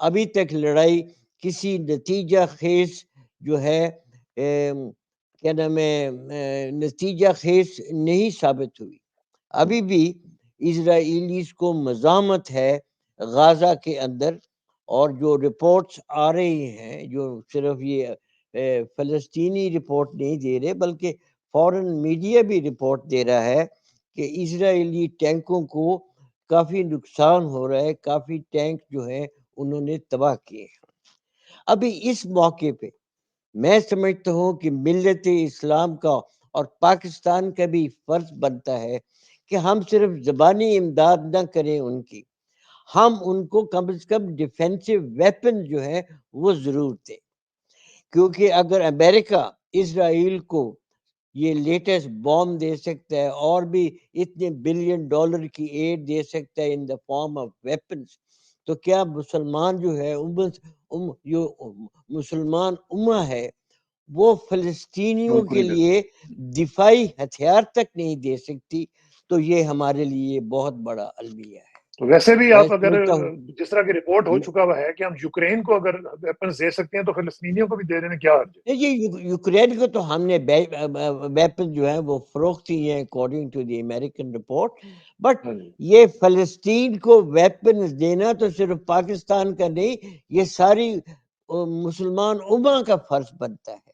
ابھی تک لڑائی کسی نتیجہ خیز جو ہے کیا نام ہے نتیجہ خیز نہیں ثابت ہوئی. ابھی بھی اسرائیلیز کو مزاحمت ہے غازہ کے اندر، اور جو رپورٹس آ رہی ہیں، جو صرف یہ فلسطینی رپورٹ نہیں دے رہے بلکہ فورن میڈیا بھی رپورٹ دے رہا ہے کہ اسرائیلی ٹینکوں کو کافی نقصان ہو رہا ہے، کافی ٹینک جو ہے انہوں نے تباہ کیے ہیں. ابھی اس موقع پہ میں سمجھتا ہوں کہ ملت اسلام کا اور پاکستان کا بھی فرض بنتا ہے کہ ہم صرف زبانی امداد نہ کریں ان کی، ہم ان کو کم از کم ڈیفینسو ویپن جو ہے وہ ضرور دیں. کیونکہ اگر امریکہ اسرائیل کو یہ لیٹسٹ بام دے سکتا ہے اور بھی اتنے بلین ڈالر کی ایڈ دے سکتا ہے ان دا فارم آف ویپنز، تو کیا مسلمان جو ہے جو مسلمان امہ ہے وہ فلسطینیوں بالکل کے نہیں دے لیے سکتے. دفاعی ہتھیار تک نہیں دے سکتی، تو یہ ہمارے لیے بہت بڑا المیہ ہے. تو ویسے بھی میں آپ اگر سمجھتا ہوں جس طرح کی رپورٹ ہو چکا ہوا ہے کہ ہم یوکرین کو اگر ویپنز دے سکتے ہیں تو فلسطینیوں کو بھی دے دینے کیا حرج ہے؟ یہ یوکرین کو تو ہم نے ویپن جو ہے وہ فروخت ہی ہیں according to the American report, but ہاں جی. یہ فلسطین کو ویپن دینا تو صرف پاکستان کا نہیں، یہ ساری مسلمان امہ کا فرض بنتا ہے.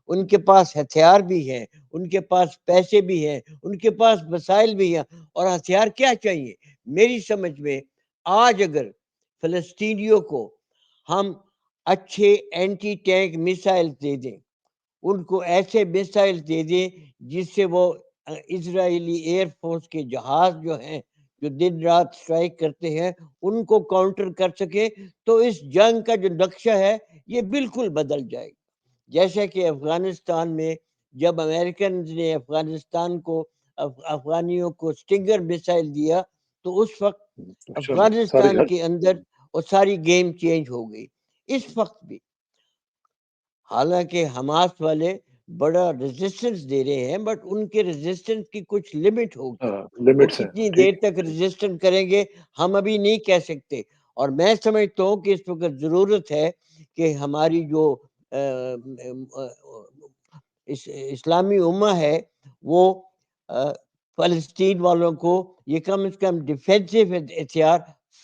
ان کے پاس ہتھیار بھی ہیں، ان کے پاس پیسے بھی ہیں، ان کے پاس وسائل بھی ہیں، اور ہتھیار کیا چاہیے میری سمجھ میں. آج اگر فلسطینیوں کو ہم اچھے اینٹی ٹینک میسائل دے دیں، ان کو ایسے میسائل دے دیں جس سے وہ اسرائیلی ایئر فورس کے جہاز جو ہیں جو دن رات اسٹرائک کرتے ہیں ان کو کاؤنٹر کر سکے، تو اس جنگ کا جو نقشہ ہے یہ بالکل بدل جائے گا. جیسا کہ افغانستان میں جب امریکنز نے افغانستان کو افغانیوں کو سٹنگر میسائل دیا تو اس وقت چلو ساری افغانستان کے اندر وہ ساری گیم چینج ہو گئی. اس وقت بھی حالانکہ حماس والے بڑا ریزسٹنس دے رہے ہیں، بٹ ان کے ریزسٹنس کی کچھ لمٹ ہوگی. وہ لمٹس ہیں. کتنی دیر ٹھیک تک ریزسٹنس کریں گے ہم ابھی نہیں کہہ سکتے. اور میں سمجھتا ہوں کہ اس وقت ضرورت ہے کہ ہماری جو اسلامی امہ ہے وہ فلسطین والوں کو یہ کم از کم ڈیفینسو ہتھیار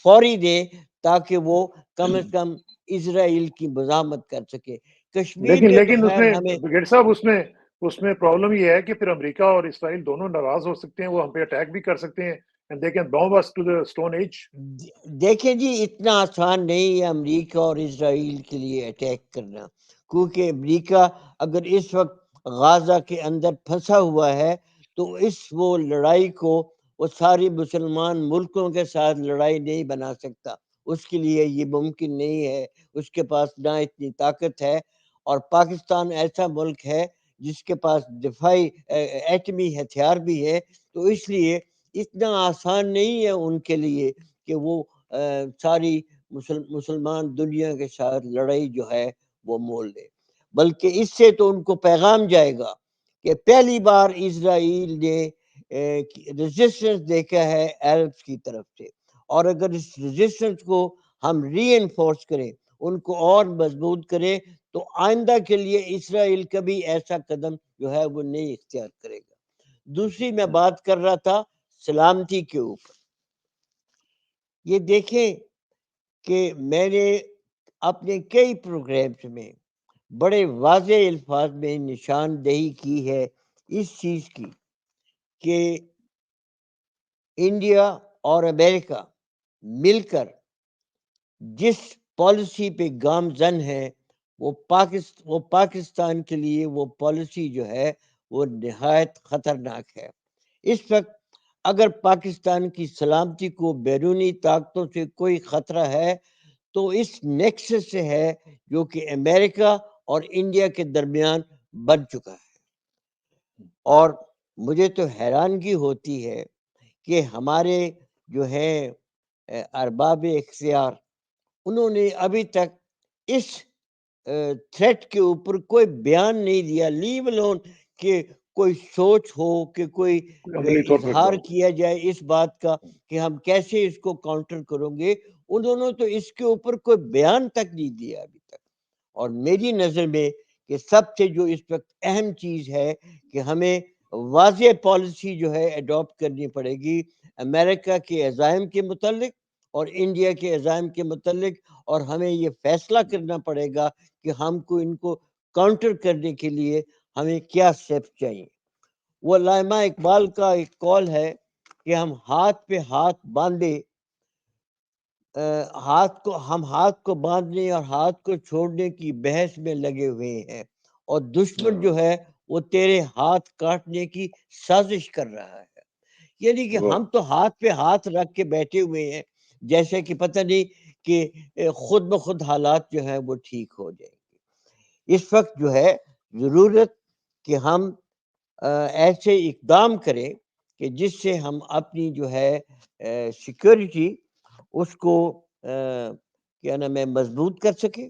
فوری دے تاکہ وہ کم از کم اسرائیل کی مزاحمت کر سکے. کشمیر میں تو لیکن اس خیر میں ہمیں بریگیڈ صاحب اس میں پرابلم یہ ہے کہ پھر امریکہ اور اسرائیل دونوں ناراض ہو سکتے ہیں، وہ ہم پہ اٹیک بھی کر سکتے ہیں and they can bomb us to the stone age. دیکھیں جی اتنا آسان نہیں ہے امریکہ اور اسرائیل کے لیے اٹیک کرنا، کیونکہ امریکہ اگر اس وقت غازہ کے اندر پھنسا ہوا ہے تو وہ لڑائی کو وہ ساری مسلمان ملکوں کے ساتھ لڑائی نہیں بنا سکتا. اس کے لیے یہ ممکن نہیں ہے، اس کے پاس نہ اتنی طاقت ہے. اور پاکستان ایسا ملک ہے جس کے پاس دفاعی ایٹمی ہتھیار بھی ہے، تو اس لیے اتنا آسان نہیں ہے ان کے لیے کہ وہ ساری مسلمان دنیا کے ساتھ لڑائی جو ہے وہ مول لے. بلکہ اس سے تو ان کو پیغام جائے گا کہ پہلی بار اسرائیل نے ریزسٹنس دیکھا ہے عرب کی طرف سے، اور اگر اس ریزسٹنس کو ہم ری انفورس کریں، ان کو اور مضبوط کریں، تو آئندہ کے لیے اسرائیل کبھی ایسا قدم جو ہے وہ نہیں اختیار کرے گا. دوسری میں بات کر رہا تھا سلامتی کے اوپر. یہ دیکھیں کہ میں نے اپنے کئی پروگرامز میں بڑے واضح الفاظ میں نشاندہی کی ہے اس چیز کی کہ انڈیا اور امریکہ مل کر جس پالیسی پہ گامزن ہے وہ پاکستان کے لیے وہ پالیسی جو ہے وہ نہایت خطرناک ہے. اس وقت اگر پاکستان کی سلامتی کو بیرونی طاقتوں سے کوئی خطرہ ہے تو اس نیکسس سے ہے جو کہ امریکہ اور انڈیا کے درمیان بن چکا ہے. اور مجھے تو حیرانگی ہوتی ہے کہ ہمارے جو ہیں ارباب اختیار انہوں نے ابھی تک اس تھریٹ کے اوپر کوئی بیان نہیں دیا، لیو الون کہ کوئی سوچ ہو کہ کوئی عملی طور پر اظہار اقدام ہو۔ کیا جائے اس بات کا کہ ہم کیسے اس کو کاؤنٹر کریں گے، انہوں نے تو اس کے اوپر کوئی بیان تک نہیں دیا ابھی تک۔ اور میری نظر میں کہ سب سے جو اس وقت اہم چیز ہے کہ ہمیں واضح پالیسی جو ہے ایڈاپٹ کرنی پڑے گی امریکہ کے عزائم کے متعلق اور انڈیا کے عزائم کے متعلق، اور ہمیں یہ فیصلہ کرنا پڑے گا کہ ہم کو ان کو کاؤنٹر کرنے کے لیے ہمیں کیا اسٹیپ چاہیے۔ وہ علامہ اقبال کا ایک قول ہے کہ ہم ہاتھ پہ ہاتھ باندھے، ہاتھ کو باندھنے اور ہاتھ کو چھوڑنے کی بحث میں لگے ہوئے ہیں، اور دشمن جو ہے وہ تیرے ہاتھ کاٹنے کی سازش کر رہا ہے۔ یعنی کہ واہ! ہم تو ہاتھ پہ ہاتھ رکھ کے بیٹھے ہوئے ہیں، جیسے کہ پتہ نہیں کہ خود بخود حالات جو ہیں وہ ٹھیک ہو جائیں گے۔ اس وقت جو ہے ضرورت کہ ہم ایسے اقدام کریں کہ جس سے ہم اپنی جو ہے سیکورٹی اس کو کیا نام ہے مضبوط کر سکیں،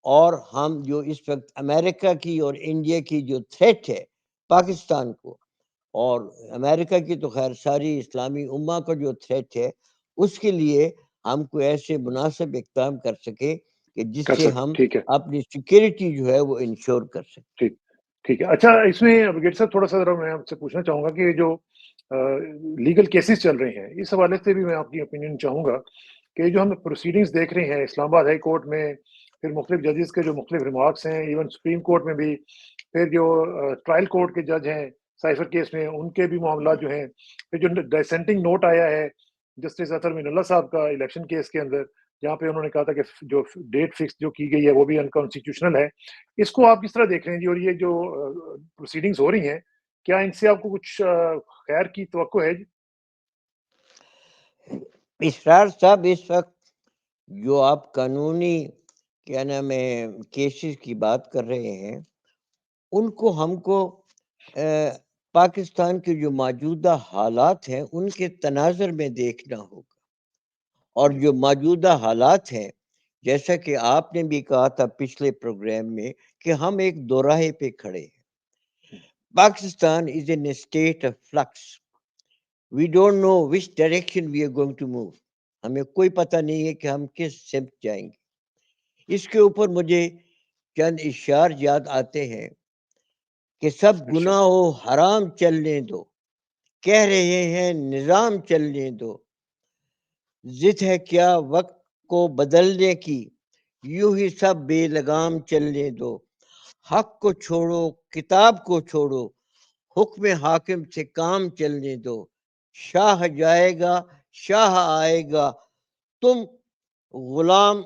اور ہم جو اس وقت امریکہ کی اور انڈیا کی جو تھریٹ ہے پاکستان کو، اور امریکہ کی تو خیر ساری اسلامی امہ کا جو تھریٹ ہے، اس کے لیے ہم کو ایسے مناسب اقدام کر سکیں کہ جس کر سے سکتے، ہم ٹھیک ہے، اپنی سیکورٹی جو ہے وہ انشور کر سکیں۔ ٹھیک ٹھیک ہے۔ اچھا، اس میں گیٹ صاحب تھوڑا سا ذرا میں آپ سے پوچھنا چاہوں گا کہ جو لیگل کیسز چل رہے ہیں، اس حوالے سے بھی میں آپ کی اوپینین چاہوں گا کہ جو ہم پروسیڈنگز دیکھ رہے ہیں اسلام آباد ہائی کورٹ میں، پھر مختلف ججز کے جو مختلف ریمارکس ہیں، ایون سپریم کورٹ میں بھی، پھر جو ٹرائل کورٹ کے جج ہیں سائفر کیس میں ان کے بھی معاملات جو ہیں، پھر جو ڈسینٹنگ نوٹ آیا ہے جسٹس اطہر مین اللہ صاحب کا الیکشن کیس کے اندر، جہاں پہ انہوں نے کہا تھا کہ جو ڈیٹ فکس جو کی گئی ہے وہ بھی انکانسٹیٹیوشنل ہے۔ اس کو آپ کس طرح دیکھ رہے ہیں جی؟ اور یہ جو پروسیڈنگز ہو رہی ہیں، کیا ان سے آپ کو کچھ خیر کی توقع ہے جی؟ اسرار صاحب، اس وقت جو آپ قانونی کیا نام ہے کیسز کی بات کر رہے ہیں، ان کو ہم کو پاکستان کے جو موجودہ حالات ہیں ان کے تناظر میں دیکھنا ہوگا، اور جو موجودہ حالات ہیں جیسا کہ آپ نے بھی کہا تھا پچھلے پروگرام میں کہ ہم ایک دوراہے پہ کھڑے ہیں۔ Pakistan is in a state of flux, we don't know which direction we are going to move, ہمیں کوئی پتہ نہیں ہے کہ ہم کس سمت جائیں گے۔ اس کے اوپر مجھے چند اشعار یاد آتے ہیں کہ سب اچھا، گناہ و حرام چلنے دو، کہہ رہے ہیں نظام چلنے دو، ضد ہے کیا وقت کو بدلنے کی، یوں ہی سب بے لگام چلنے دو، حق کو چھوڑو کتاب کو چھوڑو، حکم حاکم سے کام چلنے دو، شاہ جائے گا شاہ آئے گا، تم غلام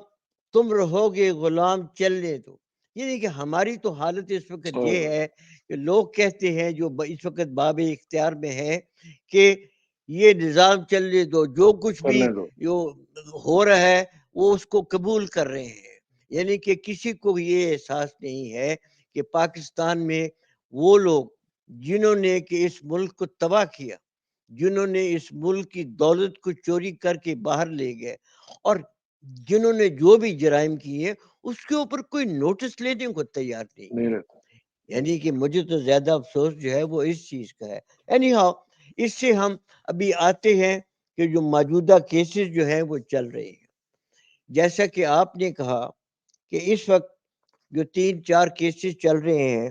تم رہو گے غلام چلنے دو۔ یعنی کہ ہماری تو حالت اس وقت یہ ہے کہ لوگ کہتے ہیں جو اس وقت باب اختیار میں ہے کہ یہ نظام چلنے دو، جو کچھ بھی چلنے دو، جو ہو رہا ہے وہ اس کو قبول کر رہے ہیں۔ یعنی کہ کسی کو یہ احساس نہیں ہے کہ پاکستان میں وہ لوگ جنہوں نے کہ اس ملک کو تباہ کیا، جنہوں نے اس ملک کی دولت کو چوری کر کے باہر لے گئے، اور جنہوں نے جو بھی جرائم کیے اس کے اوپر کوئی نوٹس لینے کو تیار نہیں نہیں ہے۔ رہتا۔ یعنی کہ مجھے تو زیادہ افسوس جو ہے وہ اس چیز کا ہے۔ اینی ہاؤ، اس سے ہم ابھی آتے ہیں کہ جو موجودہ کیسز جو ہیں وہ چل رہے ہیں، جیسا کہ آپ نے کہا کہ اس وقت جو 3-4 کیسز چل رہے ہیں،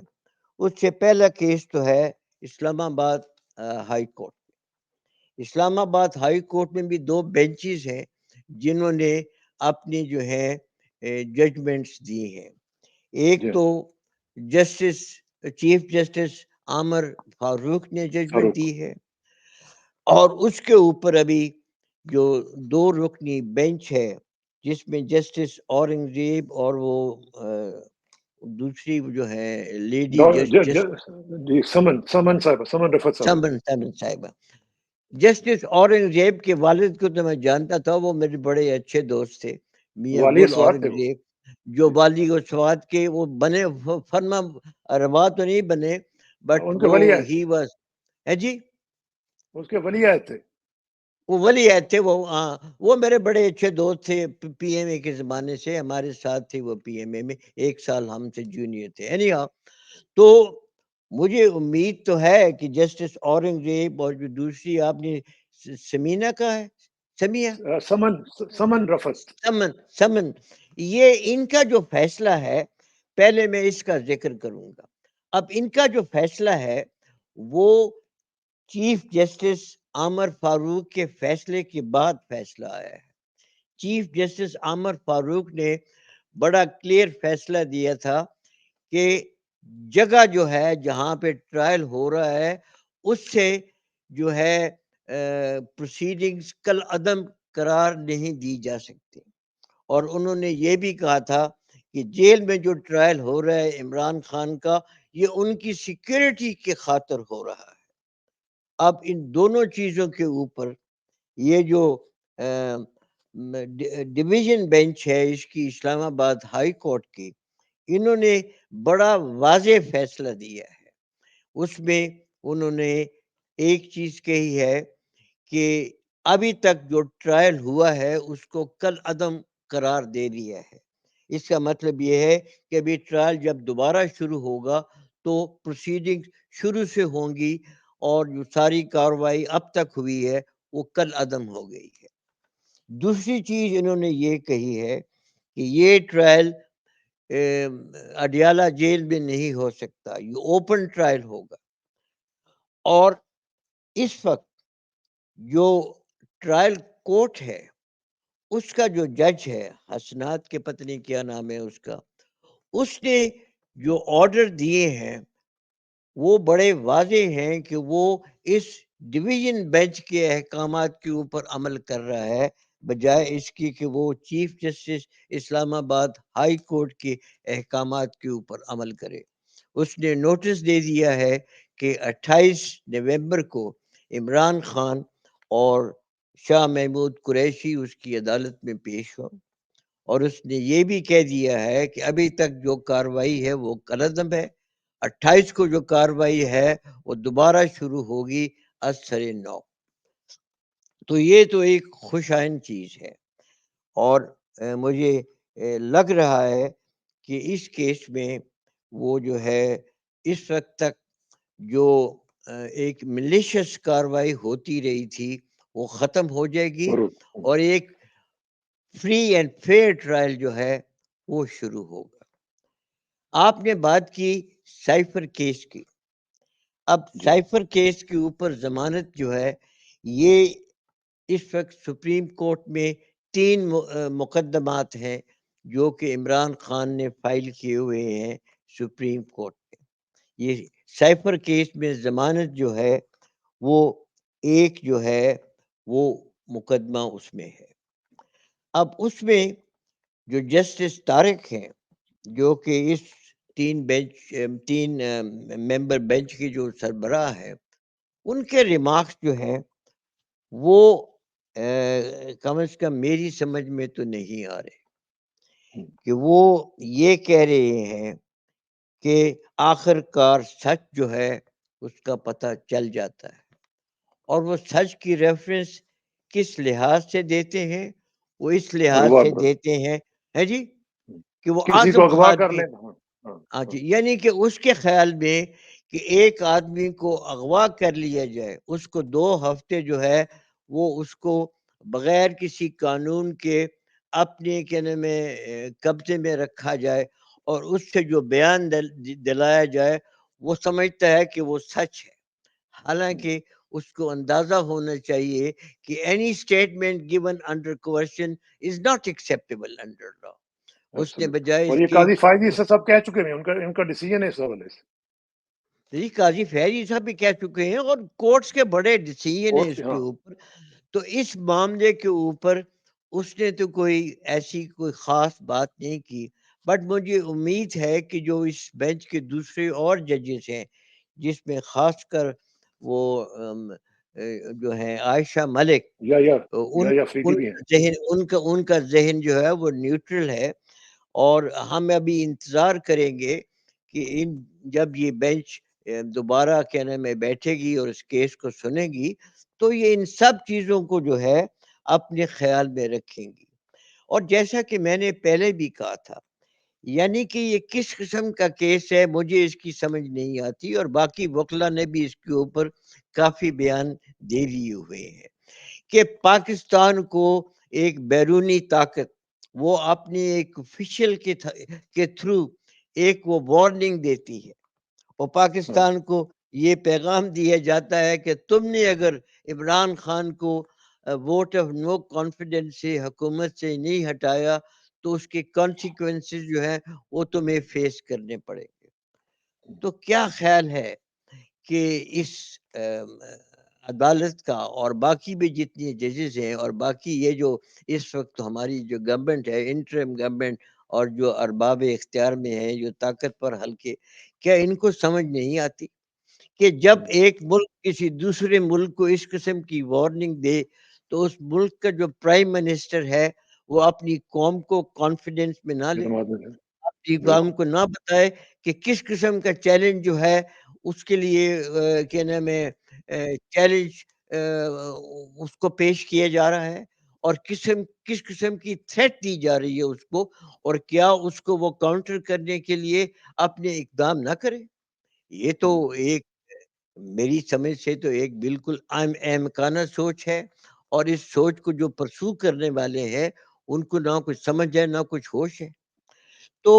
اس سے پہلا کیس تو ہے اسلام آباد ہائی کورٹ۔ اسلام آباد ہائی کورٹ میں بھی 2 بینچز ہیں جنہوں نے اپنی جو ہے ججمنٹس دی ہیں۔ ایک جی تو جسٹس چیف جسٹس عامر فاروق نے ججمنٹ فاروق، دی ہے، اور اس کے اوپر ابھی جو 2 رکنی بینچ ہے جس میں جسٹس اورنگزیب اور وہ دوسری جو ہے لیڈی جسٹس جی، سمن صاحبہ، سمن رفت صاحبہ جی۔ سمن صاحبہ، جسٹس اورنگزیب کے والد کو تو میں جانتا تھا، وہ میرے بڑے اچھے دوست تھے، میاں والی گل اسوات تھے وہ اورنگزیب، جو جی، والی و سوات کے وہ بنے فرما روا تو نہیں بنے، بٹ ان کے وہ ولی عہد تھے، ہی واز ہے جی، اس کے ولی عہد تھے۔ وہ ولی عہد تھے، وہ ہاں، وہ میرے بڑے اچھے دوست تھے پی ایم اے کے زمانے سے، ہمارے ساتھ تھے وہ پی ایم اے میں، 1 سال ہم سے جونیئر تھے۔ اینی ہاؤ، تو مجھے امید تو ہے کہ جسٹس اورنگزیب اور جو دوسری آپ نے سمینا کا ہے، سمیہ سمن رفت، سمن، یہ ان کا جو فیصلہ ہے، پہلے میں اس کا ذکر کروں گا۔ اب ان کا جو فیصلہ ہے وہ چیف جسٹس عامر فاروق کے فیصلے کے بعد فیصلہ آیا ہے۔ چیف جسٹس عامر فاروق نے بڑا کلیئر فیصلہ دیا تھا کہ جگہ جو ہے جہاں پہ ٹرائل ہو رہا ہے اس سے جو ہے پروسیڈنگز کل عدم قرار نہیں دی جا سکتی، اور انہوں نے یہ بھی کہا تھا کہ جیل میں جو ٹرائل ہو رہا ہے عمران خان کا، یہ ان کی سیکیورٹی کے خاطر ہو رہا ہے۔ اب ان دونوں چیزوں کے اوپر یہ جو ڈویژن بینچ ہے اس کی اسلام آباد ہائی کورٹ کی، انہوں نے بڑا واضح فیصلہ دیا ہے۔ اس میں انہوں نے ایک چیز کہی ہے کہ ابھی تک جو ٹرائل ہوا ہے اس کو کل عدم قرار دے دیا ہے۔ اس کا مطلب یہ ہے کہ ابھی ٹرائل جب دوبارہ شروع ہوگا تو پروسیڈنگ شروع سے ہوں گی، اور جو ساری کارروائی اب تک ہوئی ہے وہ کل عدم ہو گئی ہے۔ دوسری چیز انہوں نے یہ کہی ہے کہ یہ ٹرائل اڈیالہ جیل میں نہیں ہو سکتا، یہ اوپن ٹرائل ہوگا، اور اس وقت جو ٹرائل کورٹ ہے اس کا جو جج ہے حسنات کے پتنی کیا نام ہے اس کا، اس نے جو آرڈر دیے ہیں وہ بڑے واضح ہیں کہ وہ اس ڈویژن بینچ کے احکامات کے اوپر عمل کر رہا ہے، بجائے اس کی کہ وہ چیف جسٹس اسلام آباد ہائی کورٹ کے احکامات کے اوپر عمل کرے۔ اس نے نوٹس دے دیا ہے کہ 28 نومبر کو عمران خان اور شاہ محمود قریشی اس کی عدالت میں پیش ہو، اور اس نے یہ بھی کہہ دیا ہے کہ ابھی تک جو کارروائی ہے وہ کالعدم ہے، 28 کو جو کارروائی ہے وہ دوبارہ شروع ہوگی ازسر نو۔ تو یہ تو ایک خوش آئند چیز ہے، اور مجھے لگ رہا ہے کہ اس کیس میں وہ جو ہے اس وقت تک جو ایک ملیشس کارروائی ہوتی رہی تھی وہ ختم ہو جائے گی، اور ایک فری اینڈ فیئر ٹرائل جو ہے وہ شروع ہوگا۔ آپ نے بات کی سائفر کیس کی۔ اب سائفر کیس کے اوپر ضمانت جو ہے یہ اس وقت سپریم کورٹ میں 3 مقدمات ہیں جو کہ عمران خان نے فائل کیے ہوئے ہیں سپریم کورٹ میں۔ یہ سائفر کیس میں ضمانت جو ہے وہ ایک جو ہے وہ مقدمہ اس میں ہے۔ اب اس میں جو جسٹس طارق ہیں جو کہ اس 3 ممبر بینچ کی جو سربراہ ہے، ان کے ریمارکس جو ہیں وہ کم از کم میری سمجھ میں تو نہیں آ رہے، کہ وہ یہ کہہ رہے ہیں کہ آخر کار سچ جو ہے اس کا پتہ چل جاتا ہے، اور وہ سچ کی ریفرنس کس لحاظ سے دیتے ہیں؟ وہ اس لحاظ سے دیتے ہیں ہے جی کہ وہ کسی کو اعظم اغوا خان کر کی، لینا، جی، یعنی کہ اس کے خیال میں کہ ایک آدمی کو اغوا کر لیا جائے، اس کو 2 ہفتے جو ہے وہ اس کو بغیر کسی قانون کے اپنے کہنے میں قبضے میں رکھا جائے، اور اس سے جو بیان دلایا جائے وہ سمجھتا ہے کہ وہ سچ ہے، حالانکہ اس کو اندازہ ہونا چاہیے کہ any statement given under coercion is not acceptable under law۔ اس نے بجائے اور اس یہ کے قاضی فائزی سے سب کہہ چکے ہیں، ان کا ڈیسیجن ہے اس حوالے سے۔ جی قاضی فیضی صاحب بھی کہہ چکے ہیں، اور کورٹس کے بڑے ڈیسیجن ہیں اس کے اوپر۔ تو اس معاملے کے اوپر اس نے تو کوئی ایسی کوئی خاص بات نہیں کی، بٹ مجھے امید ہے کہ جو اس بینچ کے دوسرے اور ججز ہیں، جس میں خاص کر وہ جو ہیں عائشہ ملک، ان کا ذہن جو ہے وہ نیوٹرل ہے، اور ہم ابھی انتظار کریں گے کہ جب یہ بینچ دوبارہ کہنے میں بیٹھے گی اور اس کیس کو سنے گی تو یہ ان سب چیزوں کو جو ہے اپنے خیال میں رکھیں گی۔ اور جیسا کہ میں نے پہلے بھی کہا تھا یعنی کہ یہ کس قسم کا کیس ہے مجھے اس کی سمجھ نہیں آتی، اور باقی وکلا نے بھی اس کے اوپر کافی بیان دے دیے ہوئے ہیں کہ پاکستان کو ایک بیرونی طاقت وہ اپنے ایک آفیشیل کے تھرو ایک وہ وارننگ دیتی ہے، اور پاکستان کو یہ پیغام دیا جاتا ہے کہ تم نے اگر عمران خان کو ووٹ آف نو کانفیڈنس سے حکومت سے نہیں ہٹایا تو اس کے کانسیکوینسز جو ہیں وہ تمہیں فیس کرنے پڑیں گے۔ تو کیا خیال ہے کہ اس عدالت کا اور باقی بھی جتنی ججز ہیں اور باقی یہ جو اس وقت ہماری جو گورنمنٹ ہے انٹرم گورنمنٹ اور جو ارباب اختیار میں ہیں جو طاقتور حلقے، کیا ان کو سمجھ نہیں آتی کہ جب ایک ملک کسی دوسرے ملک کو اس قسم کی وارننگ دے تو اس ملک کا جو پرائم منسٹر ہے وہ اپنی قوم کو کانفیڈنس میں نہ لے، اپنی قوم کو نہ بتائے کہ کس قسم کا چیلنج جو ہے اس کے لیے کیا نام ہے چیلنج اس کو پیش کیا جا رہا ہے، اور کس قسم کی تھریٹ دی جا رہی ہے اس کو، اور کیا اس کو وہ کاؤنٹر کرنے کے لیے اپنے اقدام نہ کرے۔ یہ تو ایک میری سمجھ سے تو ایک بالکل احمقانہ سوچ ہے، اور اس سوچ کو جو پرسو کرنے والے ہیں ان کو نہ کچھ سمجھ ہے نہ کچھ ہوش ہے۔ تو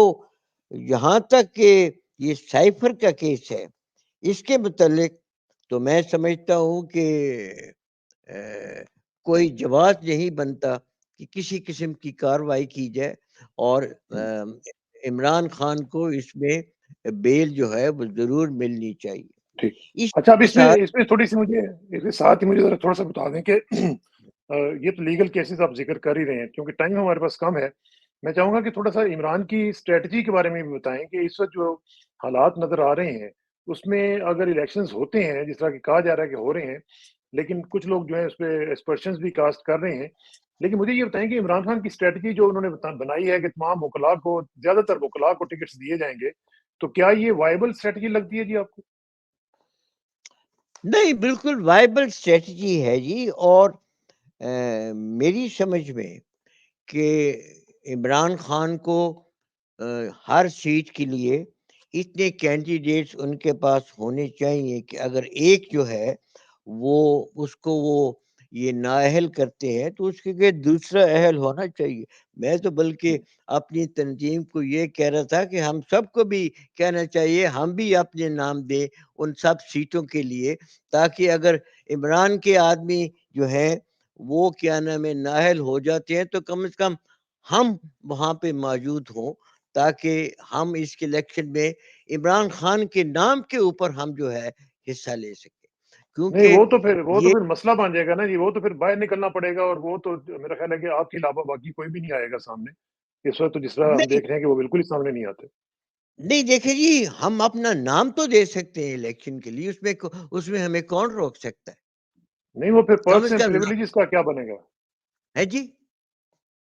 یہاں تک کہ یہ سائفر کا کیس ہے اس کے متعلق تو میں سمجھتا ہوں کہ کوئی جواز نہیں بنتا کہ کسی قسم کی کاروائی کی جائے، اور عمران خان کو اس میں بیل جو ہے وہ ضرور ملنی چاہیے۔ ٹھیک، اس اچھا اب کے ساتھ اس میں تھوڑی سی مجھے اس کے ساتھ ہی مجھے ذرا تھوڑا سا بتا دیں کہ یہ تو لیگل کیسز آپ ذکر کر ہی رہے ہیں، کیونکہ ٹائم ہمارے پاس کم ہے، میں چاہوں گا کہ تھوڑا سا عمران کی اسٹریٹجی کے بارے میں بھی بتائیں کہ اس وقت جو حالات نظر آ رہے ہیں اس میں اگر الیکشنز ہوتے ہیں جس طرح کہ کہا جا رہا ہے کہ ہو رہے ہیں، لیکن کچھ لوگ جو ہیں اس پہ ایسپرشنز بھی کاسٹ کر رہے ہیں، لیکن مجھے یہ بتائیں کہ عمران خان کی اسٹریٹجی جو انہوں نے بنائی ہے کہ تمام وکلاء کو زیادہ تر وکلاء کو ٹکٹس دیے جائیں گے، تو کیا یہ وائبل اسٹریٹجی لگتی ہے جی آپ کو؟ نہیں، بالکل وائبل اسٹریٹجی ہے جی، اور میری سمجھ میں کہ عمران خان کو ہر سیٹ کے لیے اتنے کینڈیڈیٹس ان کے پاس ہونے چاہیے کہ اگر ایک جو ہے وہ اس کو وہ یہ نااہل کرتے ہیں تو اس کے لیے دوسرا اہل ہونا چاہیے۔ میں تو بلکہ اپنی تنظیم کو یہ کہہ رہا تھا کہ ہم سب کو بھی کہنا چاہیے ہم بھی اپنے نام دیں ان سب سیٹوں کے لیے، تاکہ اگر عمران کے آدمی جو ہیں وہ کیا نام ہے نااہل ہو جاتے ہیں تو کم از کم ہم وہاں پہ موجود ہوں، تاکہ ہم اس کے الیکشن میں عمران خان کے نام کے اوپر ہم جو ہے حصہ لے سکیں، نہیں کیونکہ وہ تو یہ پھر مسئلہ بن جائے گا نا جی، وہ تو پھر باہر نکلنا پڑے گا، اور وہ تو میرا خیال ہے کہ آپ کے علاوہ باقی کوئی بھی نہیں آئے گا سامنے اس وقت، تو جس طرح ہم نہیں دیکھ رہے ہیں کہ وہ بالکل ہی سامنے نہیں آتے۔ نہیں دیکھیں جی، ہم اپنا نام تو دے سکتے ہیں الیکشن کے لیے، اس میں ہمیں کون روک سکتا ہے؟ نہیں وہ پھر کم پرکس از اینڈ کم پریویلیجز کا کیا بنے گا؟ ہے جی۔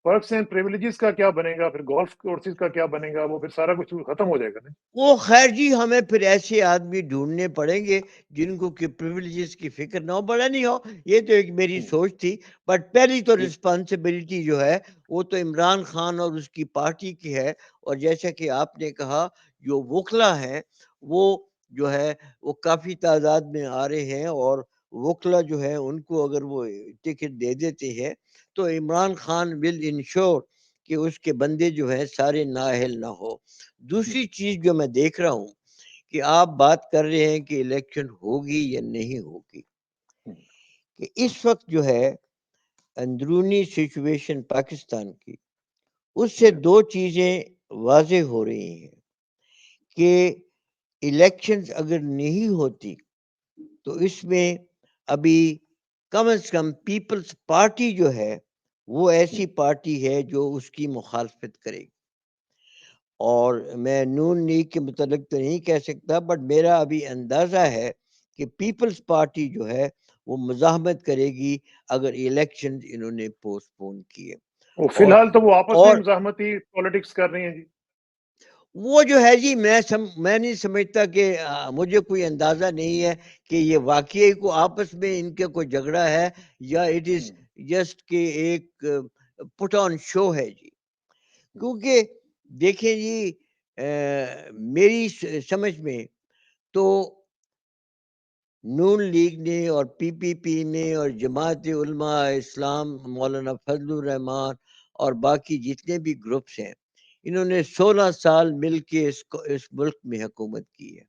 پرکس اینڈ پریویلیجز کا کیا بنے گا؟ پھر گولف کورسز کا کیا بنے گا؟ وہ پھر سارا کچھ ختم ہو جائے گا نا۔ وہ خیر جی ہمیں پھر ایسے آدمی ڈھونڈنے پڑیں گے جن کو کہ پریویلیجز کی فکر نہ ہو، بڑا نہیں ہو، یہ تو ایک میری سوچ تھی، بٹ پہلی تو ٹھیک، رسپانسبلٹی جو ہے وہ تو عمران خان اور اس کی پارٹی کی ہے، اور جیسا کہ آپ نے کہا جو وکلا ہیں وہ جو ہے وہ کافی تعداد میں آ رہے ہیں، اور وکلا جو ہے ان کو اگر وہ ٹکٹ دے دیتے ہیں تو عمران خان ول انشور کہ اس کے بندے جو ہیں سارے نااہل نہ ہو۔ دوسری چیز جو میں دیکھ رہا ہوں کہ آپ بات کر رہے ہیں کہ الیکشن ہوگی یا نہیں ہوگی، کہ اس وقت جو ہے اندرونی سچویشن پاکستان کی اس سے دو چیزیں واضح ہو رہی ہیں کہ الیکشنز اگر نہیں ہوتی تو اس میں ابھی کم از کم پیپلز پارٹی جو ہے وہ ایسی پارٹی ہے جو اس کی مخالفت کرے گی، اور میں نون لیگ کے متعلق تو نہیں کہہ سکتا، بٹ میرا ابھی اندازہ ہے کہ پیپلز پارٹی جو ہے وہ مزاحمت کرے گی اگر الیکشن انہوں نے پوسٹ پون کیے، وہ فی اور الحال تو وہ آپس میں اور مزاحمتی پالیٹکس کر رہے ہیں جی۔ وہ جو ہے جی میں نہیں سمجھتا کہ مجھے کوئی اندازہ نہیں ہے کہ یہ واقعی کو آپس میں ان کے کوئی جھگڑا ہے یا اٹ از جسٹ کہ ایک پٹ آن شو ہے جی، کیونکہ دیکھیں جی میری سمجھ میں تو نون لیگ نے اور پی پی نے اور جماعت علماء اسلام مولانا فضل الرحمان اور باقی جتنے بھی گروپس ہیں انہوں نے 16 سال مل کے اس ملک میں حکومت کی ہے.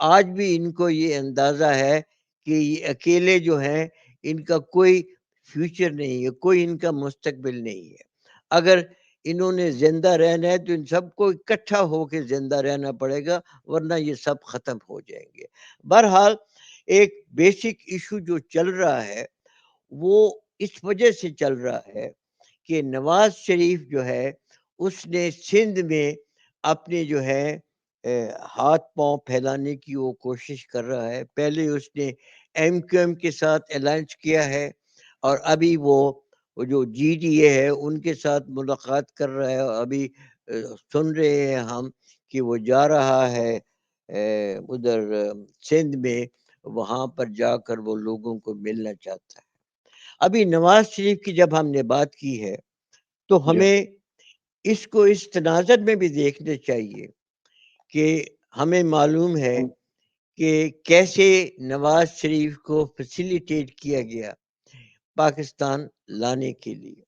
آج بھی ان کو یہ اندازہ ہے کہ یہ اکیلے جو ہیں ان کا کوئی فیوچر نہیں ہے, کوئی ان کا مستقبل نہیں ہے. اگر انہوں نے زندہ رہنا ہے تو ان سب کو اکٹھا ہو کے زندہ رہنا پڑے گا, ورنہ یہ سب ختم ہو جائیں گے. بہرحال ایک بیسک ایشو جو چل رہا ہے وہ اس وجہ سے چل رہا ہے کہ نواز شریف جو ہے اس نے سندھ میں اپنے جو ہے ہاتھ پاؤں پھیلانے کی وہ کوشش کر رہا ہے. پہلے اس نے ایم کیو ایم کے ساتھ الائنس کیا ہے, اور ابھی وہ جو جی ڈی اے ہے ان کے ساتھ ملاقات کر رہا ہے. ابھی سن رہے ہیں ہم کہ وہ جا رہا ہے ادھر سندھ میں, وہاں پر جا کر وہ لوگوں کو ملنا چاہتا ہے. ابھی نواز شریف کی جب ہم نے بات کی ہے تو ہمیں اس کو اس تناظر میں بھی دیکھنا چاہیے کہ ہمیں معلوم ہے کہ کیسے نواز شریف کو فیسیلیٹیٹ کیا گیا پاکستان لانے کے لیے.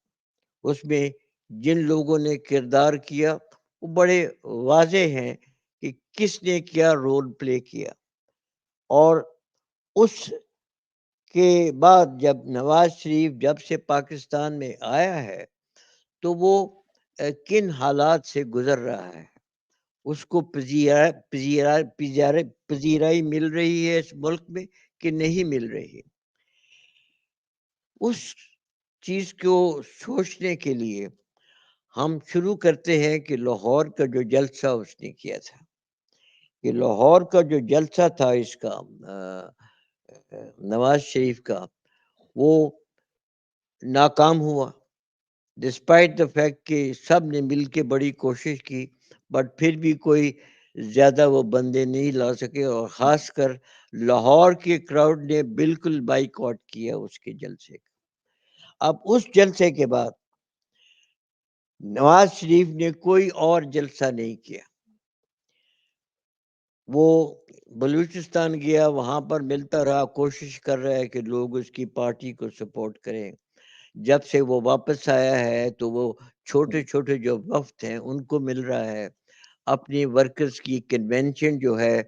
اس میں جن لوگوں نے کردار کیا وہ بڑے واضح ہیں کہ کس نے کیا رول پلے کیا. اور اس کے بعد جب نواز شریف جب سے پاکستان میں آیا ہے تو وہ کن حالات سے گزر رہا ہے, اس کو پذیرائی مل رہی ہے اس ملک میں کہ نہیں مل رہی ہے. اس چیز کو سوچنے کے لیے ہم شروع کرتے ہیں کہ لاہور کا جو جلسہ اس نے کیا تھا, کہ لاہور کا جو جلسہ تھا اس کا نواز شریف کا, وہ ناکام ہوا ڈسپائٹ دا فیکٹ کہ سب نے مل کے بڑی کوشش کی, بٹ پھر بھی کوئی زیادہ وہ بندے نہیں لا سکے, اور خاص کر لاہور کے کراؤڈ نے بالکل بائیک آؤٹ کیا اس کے جلسے کا. اب اس جلسے کے بعد نواز شریف نے کوئی اور جلسہ نہیں کیا. وہ بلوچستان گیا, وہاں پر ملتا رہا, کوشش کر رہا ہے کہ لوگ اس کی پارٹی کو سپورٹ کریں. جب سے وہ واپس آیا ہے تو وہ چھوٹے چھوٹے جو وفد ہیں ان کو مل رہا ہے, اپنی ورکرز کی کنونشن جو ہے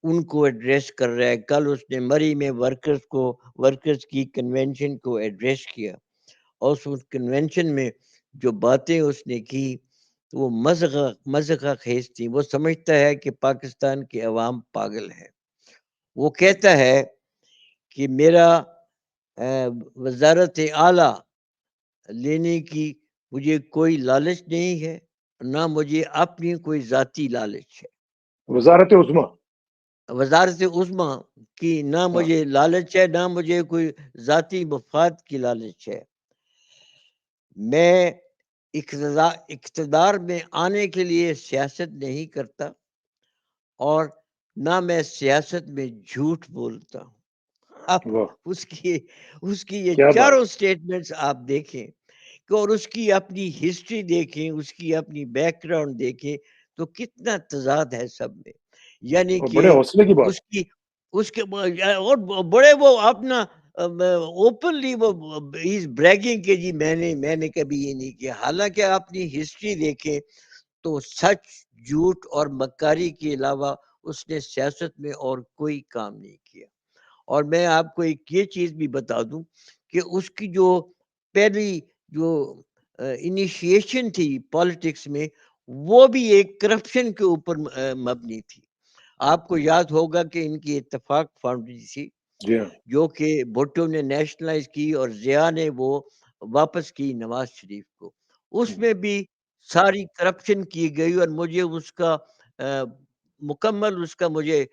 ان کو ایڈریس کر رہا ہے. کل اس نے مری میں ورکرز کی کنونشن کو ایڈریس کیا, اور اس کنونشن میں جو باتیں اس نے کی وہ مذہقہ خیز تھی. وہ سمجھتا ہے کہ پاکستان کے عوام پاگل ہے. وہ کہتا ہے کہ میرا وزارت اعلیٰ لینے کی مجھے کوئی لالچ نہیں ہے, نہ مجھے اپنی کوئی ذاتی لالچ ہے. وزارت عظمیٰ کی نہ مجھے لالچ ہے, نہ مجھے کوئی ذاتی مفاد کی لالچ ہے. میں اقتدار میں آنے کے لیے سیاست نہیں کرتا, اور نہ میں سیاست میں جھوٹ بولتا ہوں. اب اس کی یہ چاروں سٹیٹمنٹس آپ دیکھیں کہ, اور اس کی اپنی ہسٹری دیکھیں, اس کی اپنی بیک گراؤنڈ دیکھیں تو کتنا تضاد ہے سب میں. یعنی کہ بڑے حوصلے کی بات, اس کے اور بڑے وہ اپنا اوپنلی وہ از بریگنگ کہ جی میں نے کبھی یہ نہیں کیا. حالانکہ آپ اپنی ہسٹری دیکھیں تو سچ, جھوٹ اور مکاری کے علاوہ اس نے سیاست میں اور کوئی کام نہیں کیا. اور میں آپ کو ایک یہ چیز بھی بتا دوں کہ اس کی جو پہلی جو انیشیشن تھی پالیٹکس میں, وہ بھی ایک کرپشن کے اوپر مبنی تھی. آپ کو یاد ہوگا کہ ان کی اتفاق فاؤنڈیشن تھی جو کہ بھٹو نے نیشنلائز کی اور ضیاء نے وہ واپس کی نواز شریف کو. اس میں بھی ساری کرپشن کی گئی, اور مجھے اس کا مکمل اس کا مجھے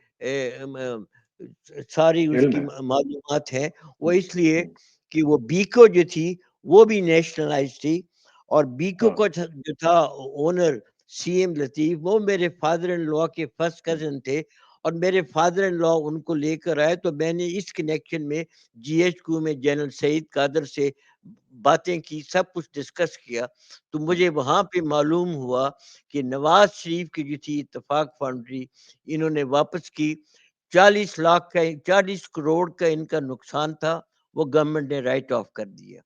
ساری اس کی معلومات ہیں. وہ اس لیے کہ وہ بیکو جو تھی وہ بھی نیشنلائز تھی, اور بیکو کو جو تھا اونر سی ایم لطیف, وہ میرے فادر ان لا کے فرسٹ کزن تھے, اور میرے فادر ان لا ان کو لے کر آئے، تو میں نے اس کنیکشن میں جی ایچ کیو میں جنرل سعید قادر سے باتیں کی، سب کچھ ڈسکس کیا، تو مجھے وہاں پہ معلوم ہوا کہ نواز شریف کی جو تھی اتفاق فاؤنڈری انہوں نے واپس کی، 40 کروڑ کا ان کا نقصان تھا، وہ گورنمنٹ نے رائٹ آف کر دیا۔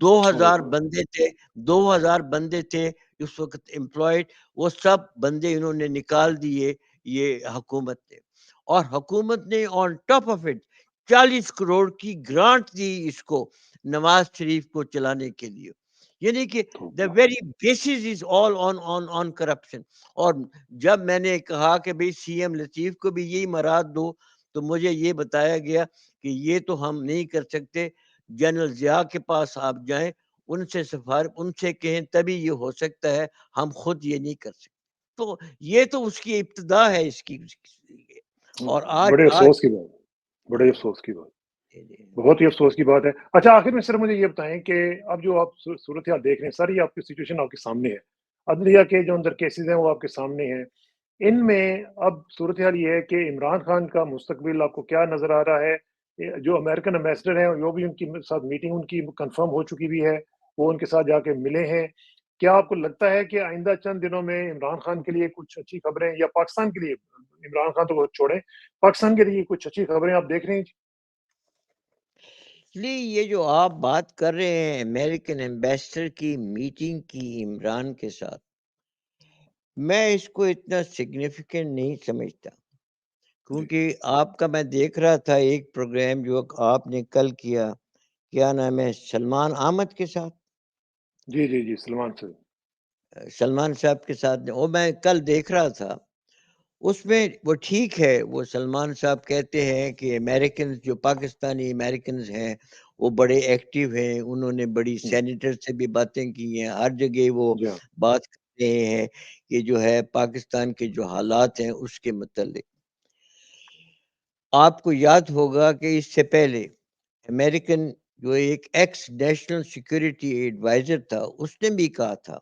2000 بندے تھے، 2000 بندے تھے اس وقت امپلائڈ، وہ سب بندے انہوں نے نکال دیے یہ حکومت نے، اور حکومت نے on top of it 40 crore کی گرانٹ دی اس کو نواز شریف کو چلانے کے لیے، یعنی کہ the very basis is all on corruption۔ اور جب میں نے کہا کہ بھئی سی ایم لطیف کو بھی یہی مراد دو، تو مجھے یہ بتایا گیا کہ یہ تو ہم نہیں کر سکتے، جنرل ضیاء کے پاس آپ جائیں، ان سے کہیں تبھی یہ ہو سکتا ہے، ہم خود یہ نہیں کر سکتے۔ تو یہ تو اس کی ابتدا ہے اس کی۔ اور آج بڑے افسوس کی بات، بڑے افسوس کی بات، بہت ہی افسوس کی بات ہے۔ اچھا آخر میں صرف مجھے یہ بتائیں کہ اب جو آپ صورتحال دیکھ رہے ہیں، ساری آپ کی سچویشن آپ کے سامنے ہے، عدلیہ کے جو اندر کیسز ہیں وہ آپ کے سامنے ہیں، ان میں اب صورتحال یہ ہے کہ عمران خان کا مستقبل آپ کو کیا نظر آ رہا ہے؟ جو امریکن امبیسڈر ہیں وہ بھی ان کی ساتھ میٹنگ ان کی کنفرم ہو چکی بھی ہے، وہ ان کے ساتھ جا کے ملے ہیں، کیا آپ کو لگتا ہے کہ آئندہ چند دنوں میں عمران خان کے لیے کچھ اچھی خبریں، یا پاکستان کے لیے، عمران خان تو چھوڑیں، پاکستان کے لیے کچھ اچھی خبریں آپ دیکھ رہے ہیں؟ یہ جو آپ بات کر رہے ہیں امریکن ایمبیسڈر کی میٹنگ کی عمران کے ساتھ، میں اس کو اتنا سگنیفیکنٹ نہیں سمجھتا، کیونکہ آپ کا میں دیکھ رہا تھا ایک پروگرام جو آپ نے کل کیا، کیا نام ہے، سلمان احمد کے ساتھ، جی سلمان صاحب کے ساتھ، وہ میں کل دیکھ رہا تھا، اس میں وہ ٹھیک ہے، وہ سلمان صاحب کہتے ہیں کہ امریکنز جو پاکستانی امریکنز ہیں وہ بڑے ایکٹیو ہیں، انہوں نے بڑی سینیٹر سے بھی باتیں کی ہیں، ہر جگہ وہ بات کر رہے ہیں کہ جو ہے پاکستان کے جو حالات ہیں اس کے متعلق۔ آپ کو یاد ہوگا کہ اس سے پہلے امریکن جو ایک ایکس نیشنل سیکورٹی ایڈوائزر تھا، اس نے بھی کہا تھا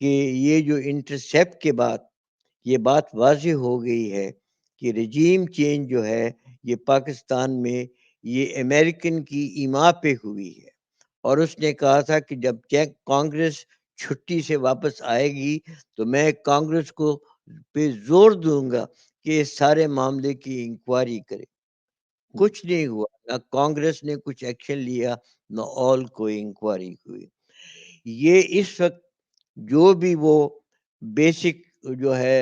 کہ یہ جو انٹرسیپٹ کے بعد یہ بات واضح ہو گئی ہے کہ رجیم چینج جو ہے یہ پاکستان میں یہ امریکن کی ایما پہ ہوئی ہے، اور اس نے کہا تھا کہ جب کانگریس چھٹی سے واپس آئے گی تو میں کانگریس کو پہ زور دوں گا کہ اس سارے معاملے کی انکوائری کرے۔ کچھ نہیں ہوا، نہ کانگریس نے کچھ ایکشن لیا، نہ آل کوئی انکوائری ہوئی۔ یہ اس وقت جو بھی وہ بیسک جو ہے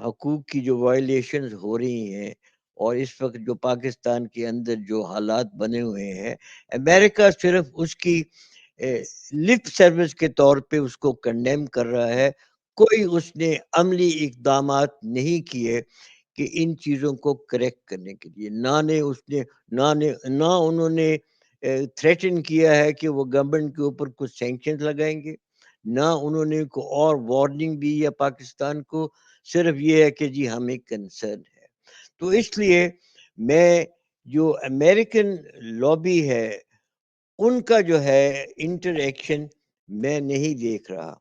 حقوق کی جو وائلیشنز ہو رہی ہیں، اور اس وقت جو پاکستان کے اندر جو حالات بنے ہوئے ہیں، امریکہ صرف اس کی لپ سروس کے طور پہ اس کو کنڈیم کر رہا ہے، کوئی اس نے عملی اقدامات نہیں کیے کہ ان چیزوں کو کریکٹ کرنے کے لیے، نہ انہوں نے تھریٹن کیا ہے کہ وہ گورنمنٹ کے اوپر کچھ سینکشن لگائیں گے، نہ انہوں نے کوئی اور وارننگ دی ہے پاکستان کو، صرف یہ ہے کہ جی ہمیں کنسرن ہے۔ تو اس لیے میں جو امریکن لابی ہے ان کا جو ہے انٹر ایکشن میں نہیں دیکھ رہا۔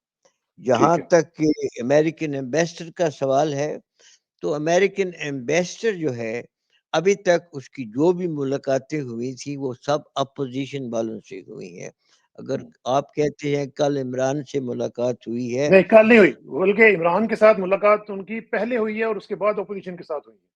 جہاں تک کہ امریکن ایمبیسڈر کا سوال ہے، تو امریکن ایمبیسڈر جو ہے ابھی تک اس کی جو بھی ملاقاتیں ہوئی تھی وہ سب اپوزیشن والوں سے ہوئی ہیں۔ اگر آپ کہتے ہیں کل عمران سے ملاقات ہوئی ہے، نہیں کل نہیں ہوئی، بلکہ عمران کے ساتھ ملاقات ان کی پہلے ہوئی ہے اور اس کے بعد اپوزیشن کے ساتھ ہوئی ہے۔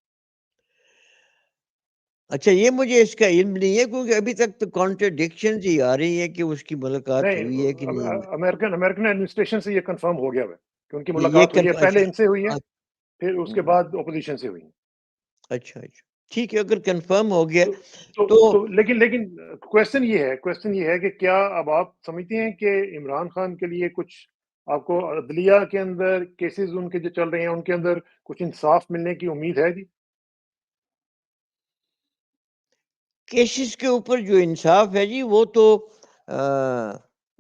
اچھا یہ مجھے اس کا علم نہیں ہے، کیونکہ ابھی تک تو کانٹرڈکشنز ہی آ رہی ہے کہ اس کی ملاقات ہوئی ہے کہ نہیں۔ امریکن ایڈمنسٹریشن سے یہ کنفرم ہو گیا ہے کہ ان کی یہ ملاقات ہوئی ہے، پہلے ان سے ہوئی ہے، اچھا پھر اس کے بعد اپوزیشن سے ہوئی ہے۔ اچھا ٹھیک ہے، اگر کنفرم ہو گیا تو لیکن کویسچن یہ ہے کہ کیا اب آپ سمجھتے ہیں کہ عمران خان کے لیے کچھ آپ کو عدلیہ کے اندر کیسز ان کے جو چل رہے ہیں ان کے اندر کچھ انصاف ملنے کی امید ہے جی؟ کیسز کے اوپر جو انصاف ہے جی وہ تو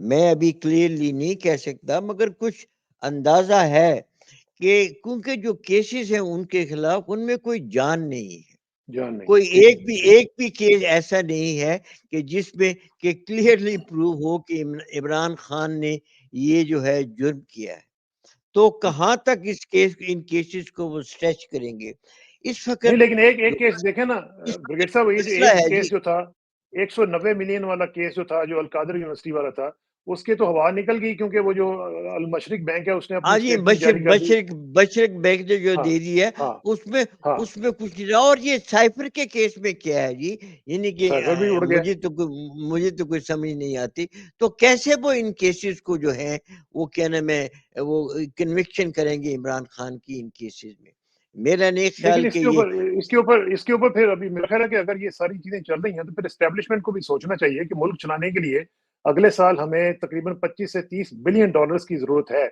میں ابھی کلیئرلی نہیں کہہ سکتا، مگر کچھ اندازہ ہے کہ کیونکہ جو کیسز ہیں ان کے خلاف ان میں کوئی جان نہیں ہے، کوئی ایک بھی کیس ایسا نہیں ہے کہ جس میں کہ کلیئرلی پروو ہو کہ عمران خان نے یہ جو ہے جرم کیا ہے۔ تو کہاں تک ان کیسز کو وہ سٹریچ کریں گے؟ اس نہیں وقت لیکن ایک جو کیس دیکھیں نا اس بریگیڈ وقت صاحب، یہ جو مسئلہ ایک ہے جی، کیس جو تھا 190 ملین والا کیس جو تھا جو القادر یونیورسٹی والا تھا، اس کے تو ہوا نکل گئی کیونکہ وہ جو المشرق بینک ہے اس نے اپنی ہاں جی، اسٹیٹمنٹ جاری کر دی. بشرک بینک نے جو ہاں دے دی ہے ہاں اس میں ہاں کچھ نہیں رہا. اور یہ سائفر کے کیس میں کیا ہے جی، یعنی کہ سائفر بھی اڑ گیا. مجھے تو کوئی سمجھ نہیں آتی. تو کیسے وہ ان کیسز کو جو ہے وہ کیا نام ہے وہ کنوکشن کریں گے عمران خان کی ان کیسز میں؟ میرا نہیں خیال لیکن اس کہ کے یہ اوپر پھر ابھی میرا خیال ہے کہ اگر یہ ساری چیزیں چل رہی ہیں تو پھر اسٹیبلشمنٹ کو بھی سوچنا چاہیے کہ ملک چلانے کے لیے اگلے سال ہمیں تقریباً 25 سے 30 بلین ڈالرز کی ضرورت ہے.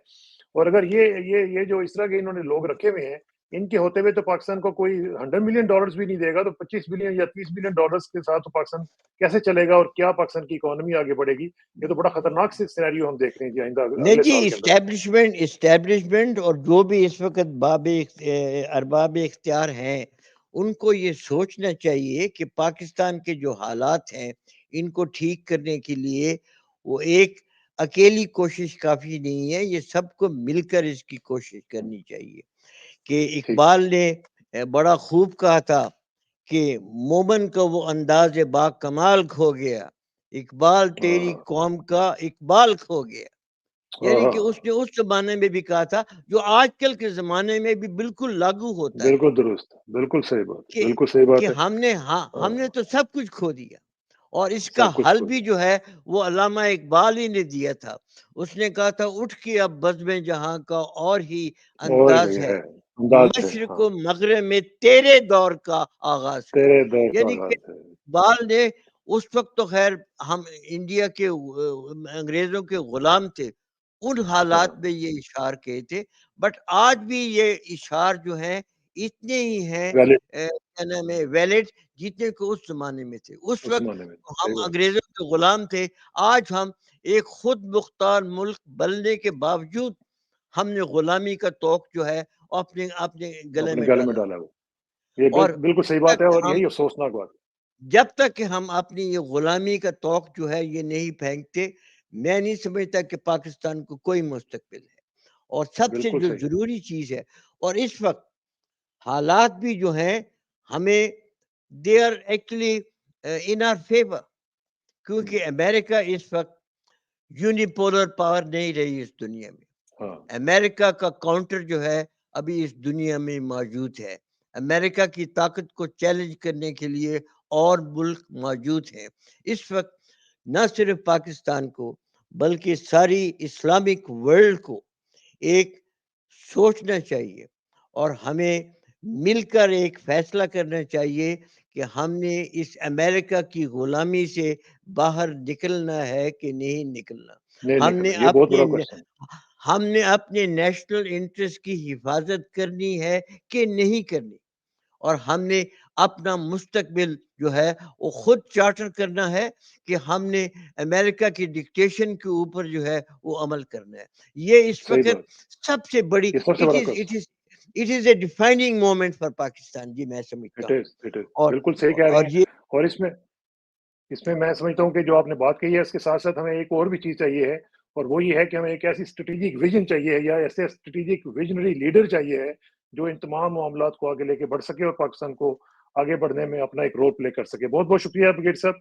اور اگر یہ جو اس طرح کے انہوں نے لوگ رکھے ہوئے ہیں، ان کے ہوتے ہوئے تو پاکستان کو کوئی 100 ملین ڈالرز بھی نہیں دے گا، تو 25 بلین یا 30 بلین ڈالرز کے ساتھ تو پاکستان کیسے چلے گا اور کیا پاکستان کی اکانومی آگے بڑھے گی؟ یہ تو بڑا خطرناک سینیریو ہم دیکھ رہے ہیں جی آئندہ نہیں اگلے جی. سال کے اندر. اسٹیبلشمنٹ اور جو بھی اس وقت ارباب اختیار ہیں ان کو یہ سوچنا چاہیے کہ پاکستان کے جو حالات ہیں ان کو ٹھیک کرنے کے لیے وہ ایک اکیلی کوشش کافی نہیں ہے، یہ سب کو مل کر اس کی کوشش کرنی چاہیے. کہ ٹھیک. اقبال نے بڑا خوب کہا تھا کہ مومن کا وہ انداز با کمال کھو گیا، اقبال تیری قوم کا اقبال کھو گیا. یعنی کہ اس نے اس زمانے میں بھی کہا تھا جو آج کل کے زمانے میں بھی بالکل لاگو ہوتا ہے بالکل درست، بالکل صحیح بات، کہ بالکل صحیح بات ہے. ہم نے تو سب کچھ کھو دیا. اور اس کا سب کچھ حل کھو بھی دیا. جو ہے وہ علامہ اقبال ہی نے دیا تھا. اس نے کہا تھا اٹھ کے اب بزم جہاں کا اور ہی اور انداز ہے، ہے انداز ہے. مشرق ہاں و مغرب میں تیرے دور کا آغاز ہے. تیرے دور کا یعنی کہ آغاز ہے. اقبال نے اس وقت تو خیر ہم انڈیا کے انگریزوں کے غلام تھے، ان حالات میں یہ اشعار کہے تھے. بٹ آج بھی یہ اشعار جو ہیں اتنے ہی ہیں ویلڈ کیا نام ہے ویلڈ جتنے کو اس زمانے میں تھے. اس اس وقت زمانے میں. ہم صحیح بات. انگریزوں کے غلام تھے، آج ہم ایک خود مختار ملک بننے کے باوجود ہم نے غلامی کا توق جو ہے اپنے گلے اپنے میں گلے میں ڈالا. ڈالا وہ. یہ اور بالکل صحیح بات ہے اور یہی افسوسناک بات ہے. جب تک کہ ہم اپنی یہ غلامی کا توق جو ہے یہ نہیں پھینکتے، میں نہیں سمجھتا کہ پاکستان کو کوئی مستقبل ہے. اور سب سے بالکل جو صحیح. ضروری چیز ہے، اور اس وقت حالات بھی جو ہیں ہمیں they are actually in our favour, کیونکہ امریکہ اس وقت یونیپولر پاور نہیں رہی اس دنیا میں. ہاں امریکہ کا کاؤنٹر جو ہے ابھی اس دنیا میں موجود ہے. امریکہ کی طاقت کو چیلنج کرنے کے لیے اور ملک موجود ہیں. اس وقت نہ صرف پاکستان کو بلکہ ساری اسلامک ورلڈ کو ایک سوچنا چاہیے اور ہمیں مل کر ایک فیصلہ کرنا چاہیے کہ ہم نے اس امریکہ کی غلامی سے باہر نکلنا ہے کہ نہیں نکلنا. نہیں ہم نے نکلنا، یہ بہت بڑا کوشچن. اپنے نیشنل انٹرسٹ کی حفاظت کرنی ہے کہ نہیں کرنی، اور ہم نے اپنا مستقبل جو ہے وہ خود چارٹر کرنا ہے کہ ہم نے امریکہ کی ڈکٹیشن کے اوپر جو ہے وہ عمل کرنا ہے. یہ اس صحیح وقت بات. سب سے بڑی یہ سب سے بڑا question. It is a defining moment for Pakistan جی، میں سمجھتا اٹ ہوں. از اٹ از اور بالکل صحیح کہہ رہی اور ہیں. یہ اور اس میں میں سمجھتا ہوں کہ جو آپ نے بات کہی ہے اس کے ساتھ ساتھ ہمیں ایک اور بھی چیز چاہیے ہے، اور وہ یہ ہے کہ ہمیں ایک ایسی اسٹریٹجک ویژن چاہیے ہے یا ایسے اسٹریٹجک ویژنری لیڈر چاہیے ہے جو ان تمام معاملات کو آگے لے کے بڑھ سکے اور پاکستان کو آگے بڑھنے میں اپنا ایک رول پلے کر سکے. بہت بہت شکریہ بریگیڈ صاحب،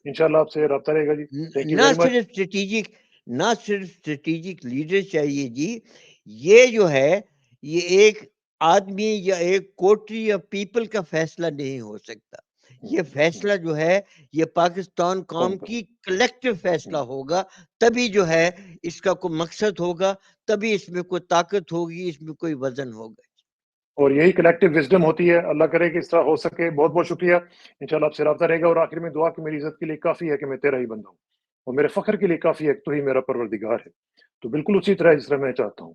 انشاءاللہ آپ سے رابطہ رہے گا جی. تھینک یو نہ ویری مچ. صرف اسٹریٹجک لیڈر چاہیے جی، یہ جو ہے یہ ایک آدمی یا ایک کوٹری یا پیپل کا فیصلہ نہیں ہو سکتا. یہ فیصلہ جو ہے یہ پاکستان قوم کی کلیکٹیو فیصلہ ہوگا، تبھی جو ہے اس کا کوئی مقصد ہوگا، تبھی اس میں کوئی طاقت ہوگی، اس میں کوئی وزن ہوگا. اور یہی کلیکٹیو وزڈم ہوتی ہے. اللہ کرے کہ اس طرح ہو سکے. بہت بہت شکریہ. انشاءاللہ آپ سے رابطہ رہے گا. اور آخر میں دعا کہ میری عزت کے لیے کافی ہے کہ میں تیرا ہی بندہ ہوں، اور میرے فخر کے لیے کافی ہے کہ تو ہی میرا پروردگار ہے. تو بالکل اسی طرح جس طرح میں چاہتا ہوں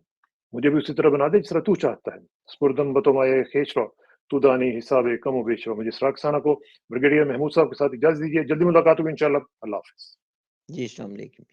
مجھے بھی اسی طرح بنا دے جس طرح تو چاہتا ہے. سپردم بتومائے خیشرا تو دانی حساب کم و بیش. مجھے اسراق ثانہ کو بریگیڈیئر محمود صاحب کے ساتھ اجازت دیجیے. جلدی ملاقات ہوگی انشاءاللہ. اللہ حافظ جی السلام علیکم.